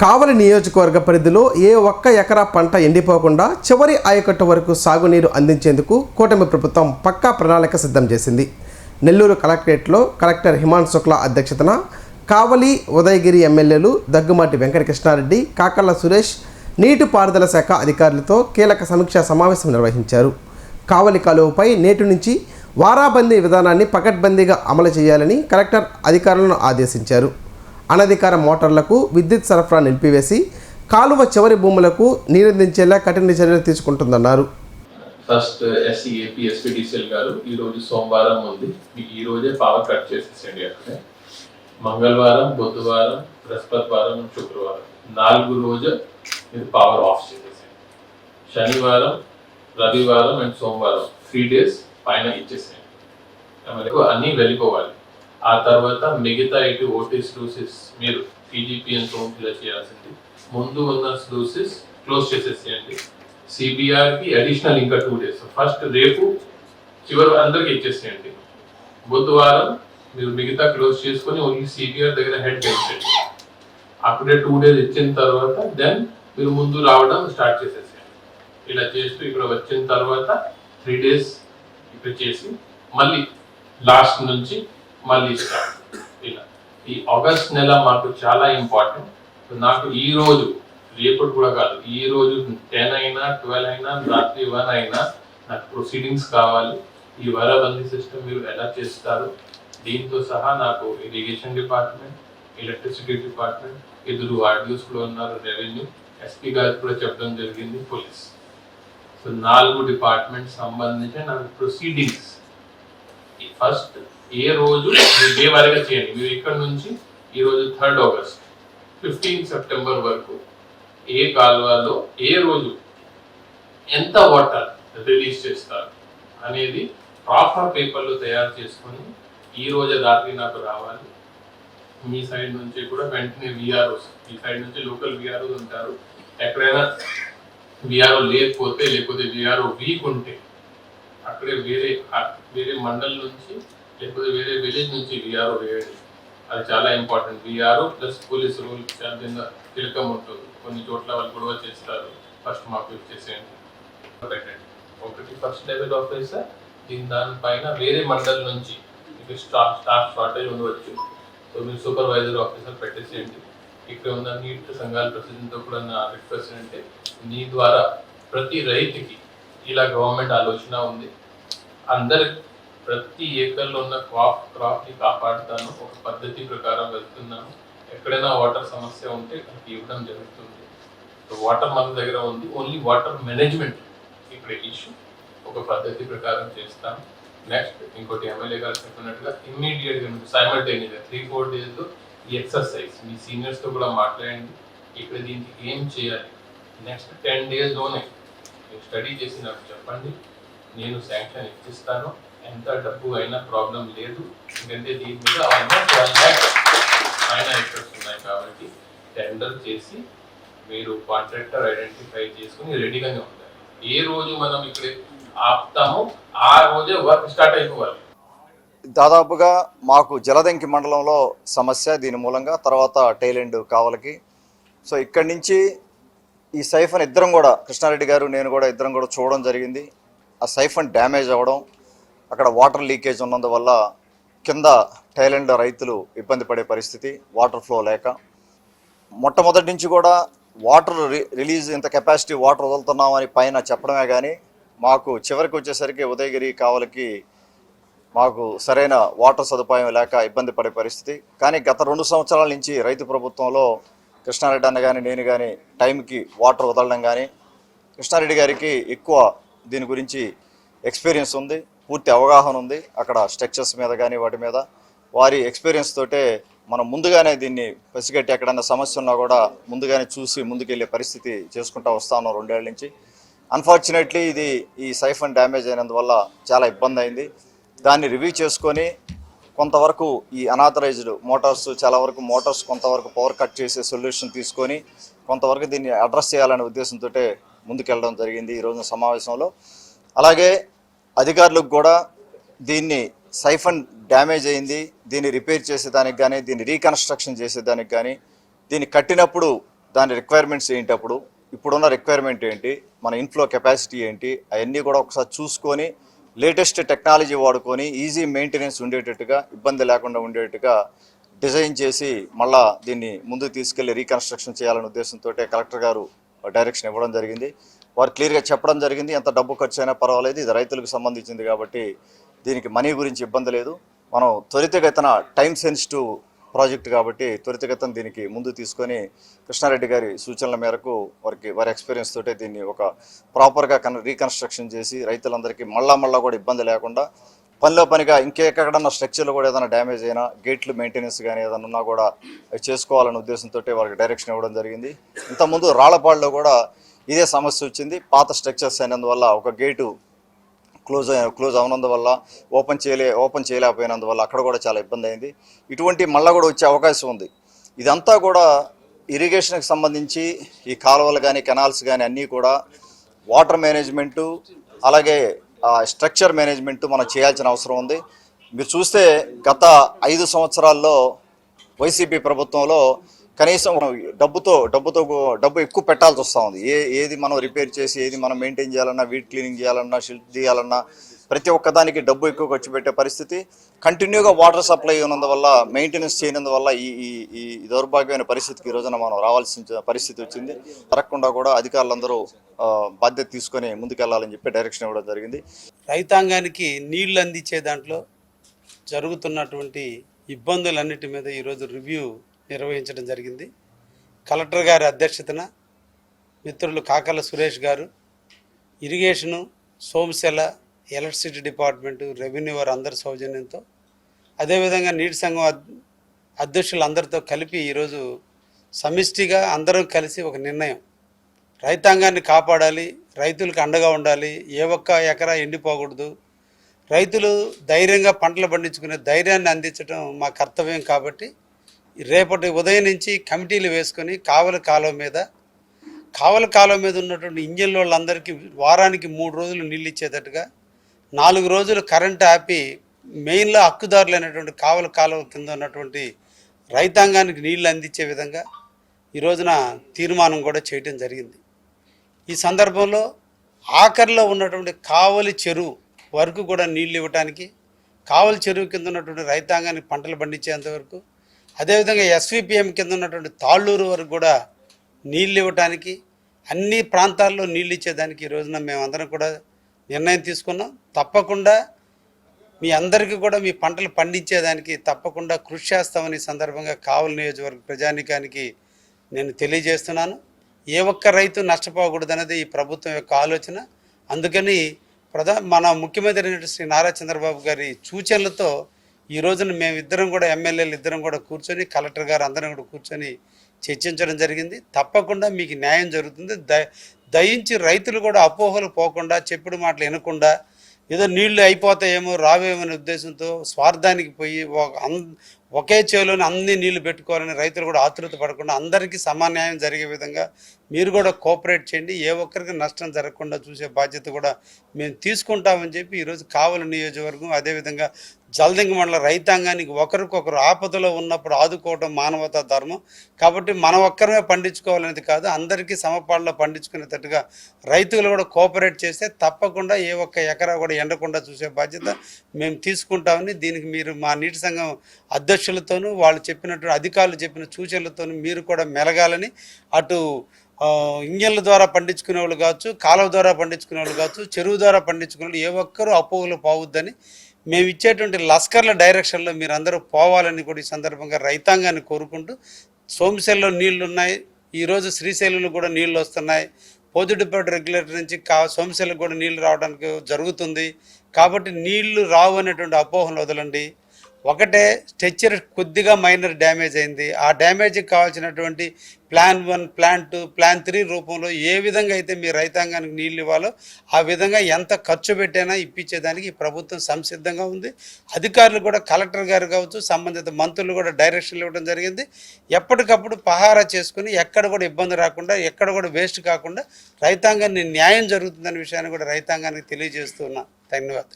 కావలి నియోజకవర్గ పరిధిలో ఏ ఒక్క ఎకరా పంట ఎండిపోకుండా చివరి ఆయకట్టు వరకు సాగునీరు అందించేందుకు కూటమి ప్రభుత్వం పక్కా ప్రణాళిక సిద్ధం చేసింది. నెల్లూరు కలెక్టరేట్లో కలెక్టర్ హిమాంశు శుక్లా అధ్యక్షతన కావలి, ఉదయగిరి ఎమ్మెల్యేలు దగ్గుమాటి వెంకటకృష్ణారెడ్డి, కాకర్ల సురేష్ నీటిపారుదల శాఖ అధికారులతో కీలక సమీక్షా సమావేశం నిర్వహించారు. కావలి కాలువపై నేటి నుంచి వారాబందీ విధానాన్ని పకడ్బందీగా అమలు చేయాలని కలెక్టర్ అధికారులను ఆదేశించారు. అనధికార మోటార్లకు విద్యుత్ సరఫరా నిలిపివేసి కాలువ చివరి భూములకు నీరందించేలా కఠిన చర్యలు తీసుకుంటుందన్నారు. ఫస్ట్ ఎస్సీఏపీ ఎస్పీడీసీఎల్ గారు ఈరోజు సోమవారం ఉంది, మీకు ఈ రోజే పవర్ కట్ చేసేసండి. అక్కడే మంగళవారం, బుధవారం, బృహస్పతివారం, శుక్రవారం 4 రోజులు మీరు పవర్ ఆఫ్ చేసేసండి. శనివారం, రవివారం అండ్ సోమవారం 3 days పైన ఇచ్చేసేయండి. అన్నీ వెళ్ళిపోవాలి. ఆ తర్వాత మిగతా ఇటు ఓటీస్ లూసిస్ మీరు పీజీపీఎన్ ఫామ్ ఫిల్ చేయాల్సింది. ముందు ఉన్న లూసిస్ క్లోజ్ చేసేసేయండి. సిబిఆర్కి అడిషనల్ ఇంకా 2 days. ఫస్ట్ రేపు చివరి అందరికి ఇచ్చేసేయండి. బుధవారం మీరు మిగతా క్లోజ్ చేసుకొని ఓన్లీ సిబిఆర్ దగ్గర హెడ్ చేయండి. అప్పుడే 2 days ఇచ్చిన తర్వాత దెన్ మీరు ముందు రావడం స్టార్ట్ చేసేసేయండి. ఇలా చేస్తూ ఇక్కడ వచ్చిన తర్వాత 3 days ఇక్కడ చేసి మళ్ళీ లాస్ట్ నుంచి మళ్ళీ స్టార్ట్. ఇలా ఈ ఆగస్ట్ నెల మాకు చాలా ఇంపార్టెంట్. నాకు ఈ రోజు, రేపటి కూడా కాదు, ఈ రోజు 10 అయినా 12 అయినా రాత్రి 1 అయినా నాకు ప్రొసీడింగ్స్ కావాలి. ఈ వారాబందీ సిస్టమ్ మీరు ఎలా చేస్తారు, దీంతో సహా నాకు ఇరిగేషన్ డిపార్ట్మెంట్, ఎలక్ట్రిసిటీ డిపార్ట్మెంట్, ఇద్దరు ఆర్డియోస్ కూడా ఉన్నారు, రెవెన్యూ, ఎస్పీ గారికి కూడా చెప్పడం జరిగింది, పోలీస్. సో 4 డిపార్ట్మెంట్ సంబంధించి నాకు ప్రొసీడింగ్స్ ఫస్ట్ ఏ రోజు డే వరకు చేయండి. మీరు ఇక్కడ నుంచి ఈరోజు 3rd August 15 September వరకు ఏ కాలువలో ఏ రోజు ఎంత వాటర్ రిలీజ్ చేస్తారు అనేది ప్రాపర్ పేపర్లో తయారు చేసుకొని ఈ రోజు రాత్రి నాకు రావాలి. మీ సైడ్ నుంచి కూడా వెంటనే విఆర్ఓస్, ఈ సైడ్ నుంచి లోకల్ విఆర్ఓస్ ఉంటారు. ఎక్కడైనా విఆర్ఓ లేకపోతే విఆర్ఓ వీక్ ఉంటే అక్కడే వేరే మండల్ నుంచి లేకపోతే వేరే విలేజ్ నుంచి విఆర్ఓ వేయండి. అది చాలా important. VRO plus police rule చాలా కీలకం ఉంటుంది. కొన్ని చోట్ల వాళ్ళు గొడవ చేస్తారు. ఫస్ట్ మాకు ఇచ్చేసేయండి. ఒకటి ఫస్ట్ లెవెల్ ఆఫీసర్, దానిపైన వేరే మండల్ నుంచి మీకు స్టాఫ్ షార్టేజ్ ఉండవచ్చు. సో మీరు సూపర్వైజర్ ఆఫీసర్ పెట్టేసేయండి. ఇక్కడ ఉన్న నీటి సంఘాల ప్రెసిడెంట్తో కూడా నా రిక్వెస్ట్ అంటే, నీ ద్వారా ప్రతి రైతుకి ఇలా గవర్నమెంట్ ఆలోచన ఉంది. ప్రతి ఏకర్లో ఉన్న క్రాప్ని కాపాడుతాను, ఒక పద్ధతి ప్రకారం వెళ్తున్నాను. ఎక్కడైనా వాటర్ సమస్య ఉంటే నాకు ఇవ్వడం జరుగుతుంది. సో వాటర్ మన దగ్గర ఉంది, ఓన్లీ వాటర్ మేనేజ్మెంట్ ఇక్కడ ఇష్యూ ఒక పద్ధతి ప్రకారం చేస్తాను. నెక్స్ట్ ఇంకోటి ఎమ్మెల్యే గారు చెప్పినట్టుగా ఇమ్మీడియట్గా సైమల్టేనియస్గా 3-4 days ఈ ఎక్సర్సైజ్ మీ సీనియర్స్తో కూడా మాట్లాడండి. ఇక్కడ దీనికి ఏం చేయాలి, నెక్స్ట్ 10 daysలోనే స్టడీ చేసి నాకు చెప్పండి. నేను శాంక్షన్ ఇచ్చిస్తాను. ఎంత డబ్బు అయినా ప్రాబ్లం లేదు. ఎందుకంటే దీని మీద ఆల్మోస్ట్ 1 lakh అయినా ఎకర్స్ ఉన్నాయి కాబట్టి టెండర్ చేసి మీరు కాంట్రాక్టర్ ఐడెంటిఫై చేసుకుని రెడీగానే ఉంటారు. ఏ రోజు మనం ఇక్కడ ఆపుతామో ఆ రోజే వర్క్ స్టార్ట్ అయిపోవాలి. దాదాపుగా మాకు జలదంకి మండలంలో సమస్య దీని మూలంగా, తర్వాత టైలెండ్ కావలికి. సో ఇక్కడి నుంచి ఈ సైఫన్ ఇద్దరం కూడా, కృష్ణారెడ్డి గారు నేను కూడా ఇద్దరం కూడా చూడడం జరిగింది. ఆ సైఫన్ డ్యామేజ్ అవ్వడం, అక్కడ వాటర్ లీకేజ్ ఉన్నందువల్ల కింద టైలెండ్ రైతులు ఇబ్బంది పడే పరిస్థితి, వాటర్ ఫ్లో లేక. మొట్టమొదటి నుంచి కూడా వాటర్ రిలీజ్, ఇంత కెపాసిటీ వాటర్ వదులుతున్నామని పైన చెప్పడమే కానీ మాకు చివరికి వచ్చేసరికి ఉదయగిరి కావలికి మాకు సరైన వాటర్ సదుపాయం లేక ఇబ్బంది పడే పరిస్థితి. కానీ గత 2 సంవత్సరాల నుంచి రైతు ప్రభుత్వంలో కృష్ణారెడ్డి అన్న కానీ నేను కానీ టైంకి వాటర్ వదలడం కానీ, కృష్ణారెడ్డి గారికి ఎక్కువ దీని గురించి ఎక్స్పీరియన్స్ ఉంది, పూర్తి అవగాహన ఉంది. అక్కడ స్ట్రక్చర్స్ మీద కానీ వాటి మీద వారి ఎక్స్పీరియన్స్ తోటే మనం ముందుగానే దీన్ని పసిగట్టి ఎక్కడన్నా సమస్య ఉన్నా కూడా ముందుగానే చూసి ముందుకెళ్ళే పరిస్థితి చేసుకుంటూ వస్తా ఉన్నాం 2 ఏళ్ల నుంచి. అన్ఫార్చునేట్లీ ఈ సైఫన్ డ్యామేజ్ అయినందువల్ల చాలా ఇబ్బంది అయింది. దాన్ని రివ్యూ చేసుకొని కొంతవరకు ఈ అనాథరైజ్డ్ మోటార్స్, చాలా వరకు మోటార్స్ కొంతవరకు పవర్ కట్ చేసే సొల్యూషన్ తీసుకొని కొంతవరకు దీన్ని అడ్రస్ చేయాలనే ఉద్దేశంతో ముందుకెళ్ళడం జరిగింది ఈరోజు సమావేశంలో. అలాగే అధికారులకు కూడా దీన్ని సైఫన్ డ్యామేజ్ అయింది, దీన్ని రిపేర్ చేసేదానికి కానీ, దీన్ని రీకన్స్ట్రక్షన్ చేసేదానికి కానీ, దీన్ని కట్టినప్పుడు దాని రిక్వైర్మెంట్స్ ఏంటి, అప్పుడు ఇప్పుడున్న రిక్వైర్మెంట్ ఏంటి, మన ఇన్ఫ్లో కెపాసిటీ ఏంటి, అవన్నీ కూడా ఒకసారి చూసుకొని లేటెస్ట్ టెక్నాలజీ వాడుకొని ఈజీ మెయింటెనెన్స్ ఉండేటట్టుగా, ఇబ్బంది లేకుండా ఉండేటట్టుగా డిజైన్ చేసి మళ్ళా దీన్ని ముందుకు తీసుకెళ్లి రీకన్స్ట్రక్షన్ చేయాలనే ఉద్దేశంతో కలెక్టర్ గారు డైరెక్షన్ ఇవ్వడం జరిగింది. వారు క్లియర్గా చెప్పడం జరిగింది, ఎంత డబ్బు ఖర్చు అయినా పర్వాలేదు, ఇది రైతులకు సంబంధించింది కాబట్టి దీనికి మనీ గురించి ఇబ్బంది లేదు. మనం త్వరితగతిన టైం సెన్సిటివ్ ప్రాజెక్ట్ కాబట్టి త్వరితగతిన దీనికి ముందు తీసుకొని కృష్ణారెడ్డి గారి సూచనల మేరకు వారి ఎక్స్పీరియన్స్ తోటే దీన్ని ఒక ప్రాపర్గా రీకన్స్ట్రక్షన్ చేసి రైతులందరికీ మళ్ళా కూడా ఇబ్బంది లేకుండా పనిలో పనిగా ఇంకెక్కడన్నా స్ట్రక్చర్లో కూడా ఏదైనా డ్యామేజ్ అయినా గేట్లు మెయింటెనెన్స్ కానీ ఏదైనా ఉన్నా కూడా అవి చేసుకోవాలనే ఉద్దేశంతో వారికి డైరెక్షన్ ఇవ్వడం జరిగింది. ఇంతకుముందు రాళ్లపాడులో కూడా ఇదే సమస్య వచ్చింది. పాత స్ట్రక్చర్స్ అయినందువల్ల ఒక గేటు క్లోజ్ అవనందువల్ల ఓపెన్ చేయలేకపోయినందువల్ల అక్కడ కూడా చాలా ఇబ్బంది అయింది. ఇటువంటి మళ్ళా కూడా వచ్చే అవకాశం ఉంది. ఇదంతా కూడా ఇరిగేషన్కి సంబంధించి ఈ కాలువలు కానీ కెనాల్స్ కానీ అన్నీ కూడా వాటర్ మేనేజ్మెంటు అలాగే స్ట్రక్చర్ మేనేజ్మెంటు మనం చేయాల్సిన అవసరం ఉంది. మీరు చూస్తే గత 5 సంవత్సరాల్లో వైసీపీ ప్రభుత్వంలో కనీసం డబ్బు ఎక్కువ పెట్టాల్సి వస్తూ ఉంది. ఏది మనం రిపేర్ చేసి ఏది మనం మెయింటైన్ చేయాలన్నా, వీడ్ క్లీనింగ్ చేయాలన్నా, షిల్ట్ తీయాలన్నా ప్రతి ఒక్కదానికి డబ్బు ఎక్కువ ఖర్చు పెట్టే పరిస్థితి. కంటిన్యూగా వాటర్ సప్లై ఉన్నందువల్ల మెయింటెనెన్స్ చేయనందువల్ల ఈ దౌర్భాగ్యమైన పరిస్థితికి ఈ రోజున మనం రావాల్సిన పరిస్థితి వచ్చింది. జరగకుండా కూడా అధికారులందరూ బాధ్యత తీసుకొని ముందుకెళ్లాలని చెప్పి డైరెక్షన్ ఇవ్వడం జరిగింది. రైతాంగానికి నీళ్లు అందించే దాంట్లో జరుగుతున్నటువంటి ఇబ్బందులన్నిటి మీద ఈరోజు రివ్యూ నిర్వహించడం జరిగింది. కలెక్టర్ గారి అధ్యక్షతన మిత్రులు కాకల సురేష్ గారు, irrigation, Somasila, electricity department, revenue వారు అందరి సౌజన్యంతో, అదేవిధంగా నీటి సంఘం అధ్యక్షులందరితో కలిపి ఈరోజు సమిష్టిగా అందరం కలిసి ఒక నిర్ణయం, రైతాంగాన్ని కాపాడాలి, రైతులకు అండగా ఉండాలి, ఏ ఒక్క ఎకరా ఎండిపోకూడదు, రైతులు ధైర్యంగా పంటలు పండించుకునే ధైర్యాన్ని అందించడం మా కర్తవ్యం. కాబట్టి రేపటి ఉదయం నుంచి కమిటీలు వేసుకొని కావలి కాలువ మీద ఉన్నటువంటి ఇంజన్ వాళ్ళందరికీ వారానికి 3 రోజులు నీళ్ళు ఇచ్చేటట్టుగా, 4 రోజులు కరెంట్ ఆపి మెయిన్లో హక్కుదారులైనటువంటి కావలి కాలువ కింద ఉన్నటువంటి రైతాంగానికి నీళ్లు అందించే విధంగా ఈ రోజున తీర్మానం కూడా చేయడం జరిగింది. ఈ సందర్భంలో ఆఖరిలో ఉన్నటువంటి కావలి చెరువు వరకు కూడా నీళ్ళు ఇవ్వటానికి, కావలి చెరువు కింద ఉన్నటువంటి రైతాంగానికి పంటలు పండించేంత వరకు, అదేవిధంగా ఎస్విపిఎం కింద ఉన్నటువంటి తాళ్ళూరు వరకు కూడా నీళ్ళు ఇవ్వటానికి, అన్ని ప్రాంతాల్లో నీళ్ళు ఇచ్చేదానికి ఈ రోజున మేమందరం కూడా నిర్ణయం తీసుకున్నాం. తప్పకుండా మీ అందరికీ కూడా మీ పంటలు పండించేదానికి తప్పకుండా కృషి చేస్తామని సందర్భంగా కావలి నియోజకవర్గ ప్రజానీకానికి నేను తెలియజేస్తున్నాను. ఏ ఒక్క రైతు నష్టపోకూడదనేది ఈ ప్రభుత్వం యొక్క ఆలోచన. అందుకని మన ముఖ్యమంత్రి శ్రీ నారా చంద్రబాబు గారి సూచనలతో ఈ రోజున మేమిద్దరం కూడా ఎమ్మెల్యేలు ఇద్దరం కూడా కూర్చొని, కలెక్టర్ గారు అందరం కూడా కూర్చొని చర్చించడం జరిగింది. తప్పకుండా మీకు న్యాయం జరుగుతుంది. దయించి రైతులు కూడా అపోహలు పోకుండా, చెప్పుడు మాటలు వినకుండా, ఏదో నీళ్లు అయిపోతాయేమో రావేమనే ఉద్దేశంతో స్వార్థానికి పోయి ఒకే చేలోని అన్ని నీళ్లు పెట్టుకోవాలని రైతులు కూడా ఆతృత పడకుండా అందరికీ సమాన్యాయం జరిగే విధంగా మీరు కూడా కోఆపరేట్ చేయండి. ఏ ఒక్కరికి నష్టం జరగకుండా చూసే బాధ్యత కూడా మేము తీసుకుంటామని చెప్పి ఈరోజు కావలి నియోజకవర్గం, అదేవిధంగా జలదింగ మండల రైతాంగానికి ఒకరికొకరు ఆపదలో ఉన్నప్పుడు ఆదుకోవడం మానవతా ధర్మం. కాబట్టి మన ఒక్కరమే పండించుకోవాలనేది కాదు, అందరికీ సమపాళ్ళలో పండించుకునేటట్టుగా రైతులు కూడా కోఆపరేట్ చేస్తే తప్పకుండా ఏ ఒక్క ఎకరా కూడా ఎండకుండా చూసే బాధ్యత మేము తీసుకుంటామని, దీనికి మీరు మా నీటి సంఘం అధ్యక్షులతోనూ వాళ్ళు చెప్పినటువంటి అధికారులు చెప్పిన సూచనలతోనూ మీరు కూడా మెలగాలని, అటు ఇంజన్ల ద్వారా పండించుకునే వాళ్ళు కావచ్చు, కాలువ ద్వారా పండించుకునే వాళ్ళు కావచ్చు, చెరువు ద్వారా పండించుకునే వాళ్ళు ఏ ఒక్కరూ అపోహలు పోవద్దని మేము ఇచ్చేటువంటి లస్కర్ల డైరెక్షన్లో మీరందరూ పోవాలని కూడా ఈ సందర్భంగా రైతాంగాన్ని కోరుకుంటూ, సోమశెల్లో నీళ్లు ఉన్నాయి, ఈరోజు శ్రీశైలంలో కూడా నీళ్లు వస్తున్నాయి, పోతుడిపేట రెగ్యులేటర్ నుంచి సోమశెలకు కూడా నీళ్లు రావడానికి జరుగుతుంది. కాబట్టి నీళ్లు రావు అనేటువంటి అపోహలు వదలండి. ఒకటే స్ట్రక్చర్ కొద్దిగా మైనర్ డ్యామేజ్ అయింది, ఆ డ్యామేజ్కి కావాల్సినటువంటి ప్లాన్ 1, ప్లాన్ 2, ప్లాన్ 3 రూపంలో ఏ విధంగా అయితే మీ రైతాంగానికి నీళ్ళు ఇవ్వాలో ఆ విధంగా ఎంత ఖర్చు పెట్టైనా ఇప్పించేదానికి ఈ ప్రభుత్వం సంసిద్ధంగా ఉంది. అధికారులు కూడా కలెక్టర్ గారు కావచ్చు, సంబంధిత మంత్రులు కూడా డైరెక్షన్లు ఇవ్వడం జరిగింది. ఎప్పటికప్పుడు పహారా చేసుకుని ఎక్కడ కూడా ఇబ్బంది రాకుండా, ఎక్కడ కూడా వేస్ట్ కాకుండా రైతాంగాన్ని న్యాయం జరుగుతుందనే విషయాన్ని కూడా రైతాంగానికి తెలియజేస్తున్నా. ధన్యవాదాలు.